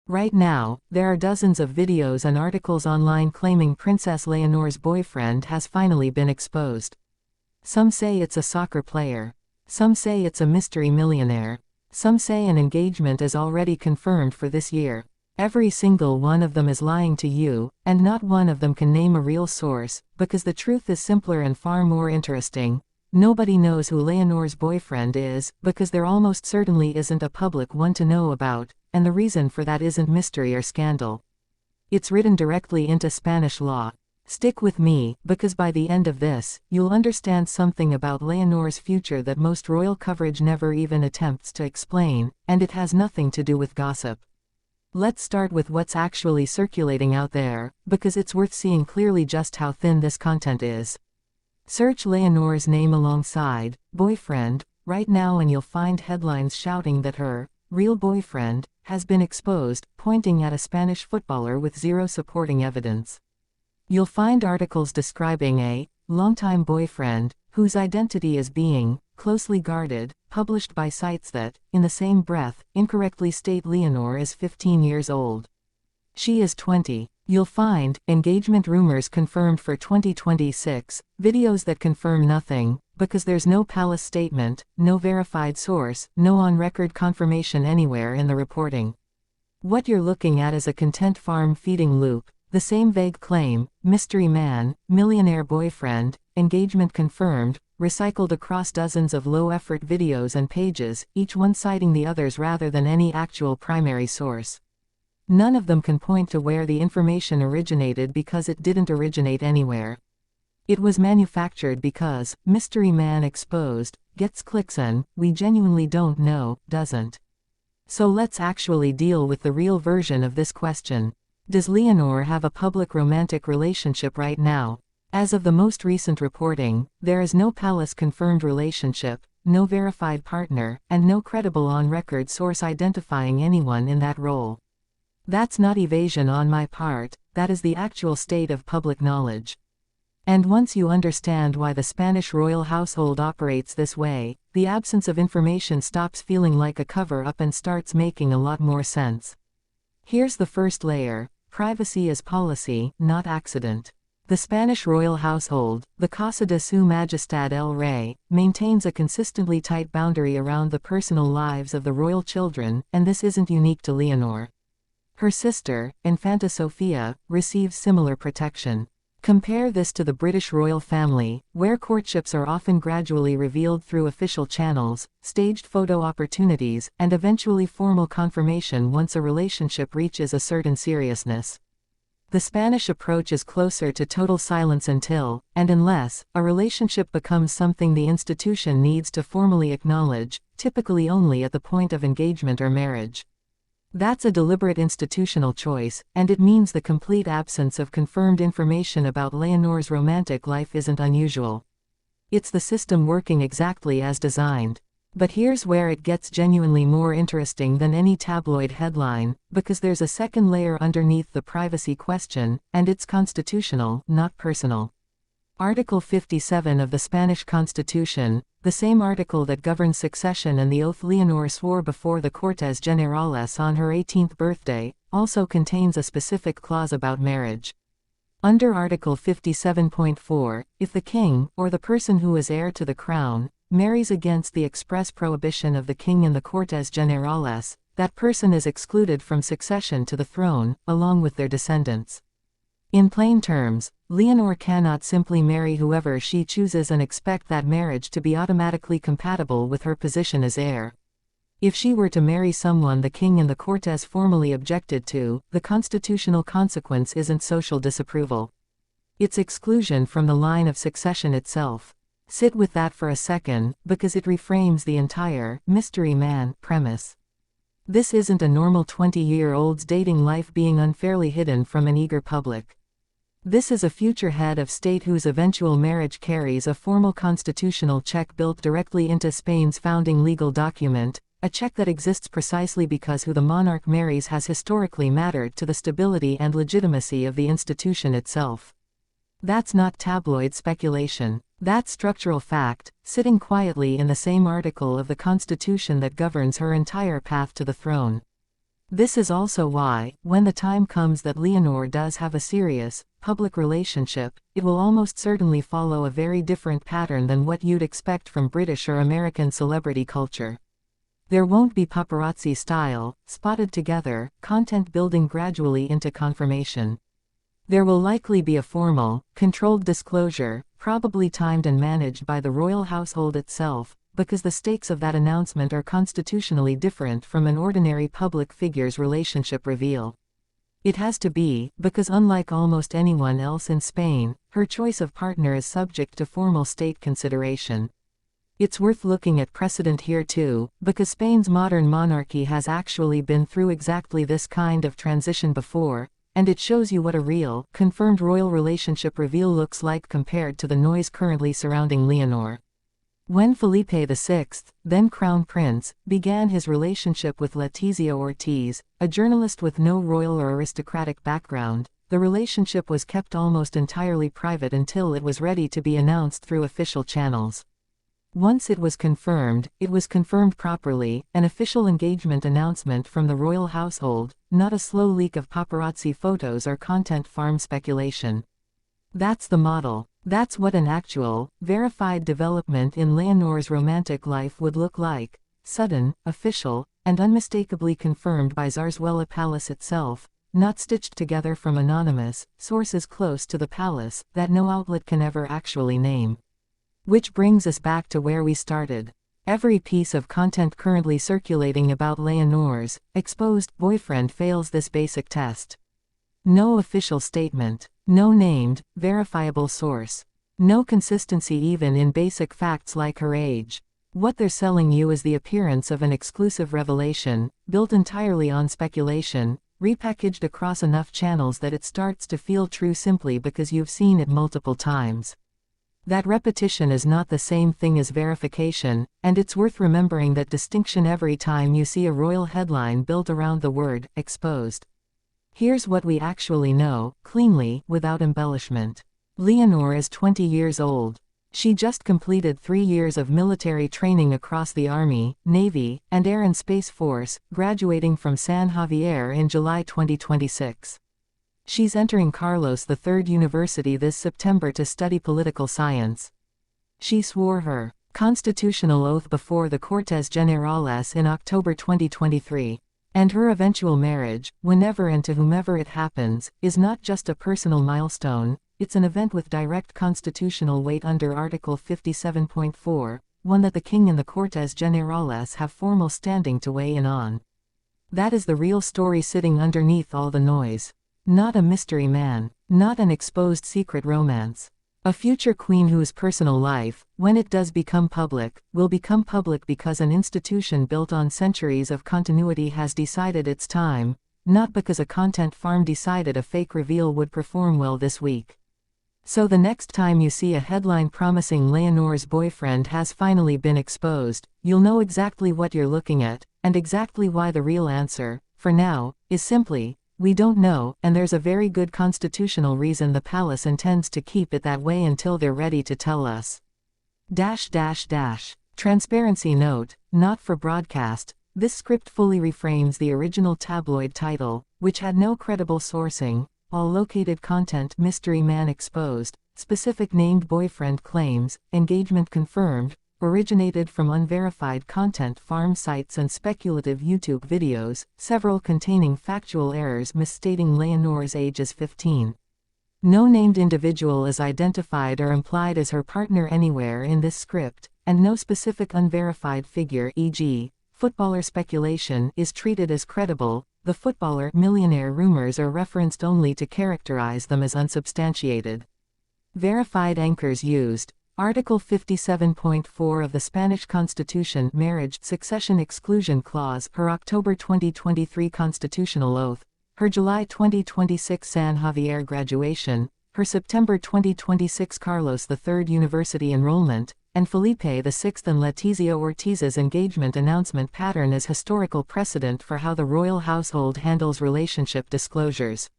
Right now, there are dozens of videos and articles online claiming Princess Leonor's boyfriend has finally been exposed. Some say it's a soccer player. Some say it's a mystery millionaire. Some say an engagement is already confirmed for this year. Every single one of them is lying to you, and not one of them can name a real source, because the truth is simpler and far more interesting. Nobody knows who Leonor's boyfriend is, because there almost certainly isn't a public one to know about, and the reason for that isn't mystery or scandal. It's written directly into Spanish law. Stick with me, because by the end of this, you'll understand something about Leonor's future that most royal coverage never even attempts to explain, and it has nothing to do with gossip. Let's start with what's actually circulating out there, because it's worth seeing clearly just how thin this content is. Search Leonor's name alongside boyfriend right now and you'll find headlines shouting that her real boyfriend has been exposed, pointing at a Spanish footballer with zero supporting evidence. You'll find articles describing a longtime boyfriend whose identity is being closely guarded, published by sites that, in the same breath, incorrectly state Leonor is 15 years old. She is 20. You'll find engagement rumors confirmed for 2026, videos that confirm nothing, because there's no palace statement, no verified source, no on-record confirmation anywhere in the reporting. What you're looking at is a content farm feeding loop. The same vague claim, mystery man, millionaire boyfriend, engagement confirmed, recycled across dozens of low-effort videos and pages, each one citing the others rather than any actual primary source. None of them can point to where the information originated because it didn't originate anywhere. It was manufactured because, mystery man exposed, gets clicks and, we genuinely don't know, doesn't. So let's actually deal with the real version of this question. Does Leonor have a public romantic relationship right now? As of the most recent reporting, there is no palace-confirmed relationship, no verified partner, and no credible on-record source identifying anyone in that role. That's not evasion on my part, that is the actual state of public knowledge. And once you understand why the Spanish royal household operates this way, the absence of information stops feeling like a cover-up and starts making a lot more sense. Here's the first layer. Privacy is policy, not accident. The Spanish royal household, the Casa de Su Majestad el Rey, maintains a consistently tight boundary around the personal lives of the royal children, and this isn't unique to Leonor. Her sister, Infanta Sofia, receives similar protection. Compare this to the British royal family, where courtships are often gradually revealed through official channels, staged photo opportunities, and eventually formal confirmation once a relationship reaches a certain seriousness. The Spanish approach is closer to total silence until, and unless, a relationship becomes something the institution needs to formally acknowledge, typically only at the point of engagement or marriage. That's a deliberate institutional choice, and it means the complete absence of confirmed information about Leonor's romantic life isn't unusual. It's the system working exactly as designed. But here's where it gets genuinely more interesting than any tabloid headline, because there's a second layer underneath the privacy question, and it's constitutional, not personal. Article 57 of the Spanish Constitution, the same article that governs succession and the oath Leonor swore before the Cortes Generales on her 18th birthday, also contains a specific clause about marriage. Under Article 57.4, if the king, or the person who is heir to the crown, marries against the express prohibition of the king and the Cortes Generales, that person is excluded from succession to the throne, along with their descendants. In plain terms, Leonor cannot simply marry whoever she chooses and expect that marriage to be automatically compatible with her position as heir. If she were to marry someone the king and the Cortes formally objected to, the constitutional consequence isn't social disapproval. It's exclusion from the line of succession itself. Sit with that for a second, because it reframes the entire mystery man premise. This isn't a normal 20-year-old's dating life being unfairly hidden from an eager public. This is a future head of state whose eventual marriage carries a formal constitutional check built directly into Spain's founding legal document, a check that exists precisely because who the monarch marries has historically mattered to the stability and legitimacy of the institution itself. That's not tabloid speculation. That's structural fact, sitting quietly in the same article of the Constitution that governs her entire path to the throne. This is also why, when the time comes that Leonor does have a serious, public relationship, it will almost certainly follow a very different pattern than what you'd expect from British or American celebrity culture. There won't be paparazzi style, spotted together, content building gradually into confirmation. There will likely be a formal, controlled disclosure, probably timed and managed by the royal household itself, because the stakes of that announcement are constitutionally different from an ordinary public figure's relationship reveal. It has to be, because unlike almost anyone else in Spain, her choice of partner is subject to formal state consideration. It's worth looking at precedent here too, because Spain's modern monarchy has actually been through exactly this kind of transition before, and it shows you what a real, confirmed royal relationship reveal looks like compared to the noise currently surrounding Leonor. When Felipe VI, then Crown Prince, began his relationship with Letizia Ortiz, a journalist with no royal or aristocratic background, the relationship was kept almost entirely private until it was ready to be announced through official channels. Once it was confirmed properly, an official engagement announcement from the royal household, not a slow leak of paparazzi photos or content farm speculation. That's the model. That's what an actual, verified development in Leonor's romantic life would look like: sudden, official, and unmistakably confirmed by Zarzuela Palace itself, not stitched together from anonymous sources close to the palace that no outlet can ever actually name. Which brings us back to where we started. Every piece of content currently circulating about Leonor's exposed boyfriend fails this basic test. No official statement. No named, verifiable source. No consistency even in basic facts like her age. What they're selling you is the appearance of an exclusive revelation, built entirely on speculation, repackaged across enough channels that it starts to feel true simply because you've seen it multiple times. That repetition is not the same thing as verification, and it's worth remembering that distinction every time you see a royal headline built around the word exposed. Here's what we actually know, cleanly, without embellishment. Leonor is 20 years old. She just completed 3 years of military training across the Army, Navy, and Air and Space Force, graduating from San Javier in July 2026. She's entering Carlos III University this September to study political science. She swore her constitutional oath before the Cortes Generales in October 2023. And her eventual marriage, whenever and to whomever it happens, is not just a personal milestone, it's an event with direct constitutional weight under Article 57.4, one that the King and the Cortes Generales have formal standing to weigh in on. That is the real story sitting underneath all the noise. Not a mystery man. Not an exposed secret romance. A future queen whose personal life, when it does become public, will become public because an institution built on centuries of continuity has decided it's time, not because a content farm decided a fake reveal would perform well this week. So the next time you see a headline promising Leonor's boyfriend has finally been exposed, you'll know exactly what you're looking at, and exactly why the real answer, for now, is simply, we don't know, and there's a very good constitutional reason the palace intends to keep it that way until they're ready to tell us. Transparency note, not for broadcast. This script fully reframes the original tabloid title, which had no credible sourcing, all located content mystery man exposed, specific named boyfriend claims, engagement confirmed, originated from unverified content farm sites and speculative YouTube videos, several containing factual errors misstating Leonor's age as 15. No named individual is identified or implied as her partner anywhere in this script, and no specific unverified figure, e.g., footballer speculation, is treated as credible. The footballer millionaire rumors are referenced only to characterize them as unsubstantiated. Verified anchors used. Article 57.4 of the Spanish Constitution, Marriage Succession Exclusion Clause, her October 2023 constitutional oath, her July 2026 San Javier graduation, her September 2026 Carlos III University enrollment, and Felipe VI and Letizia Ortiz's engagement announcement pattern as historical precedent for how the royal household handles relationship disclosures.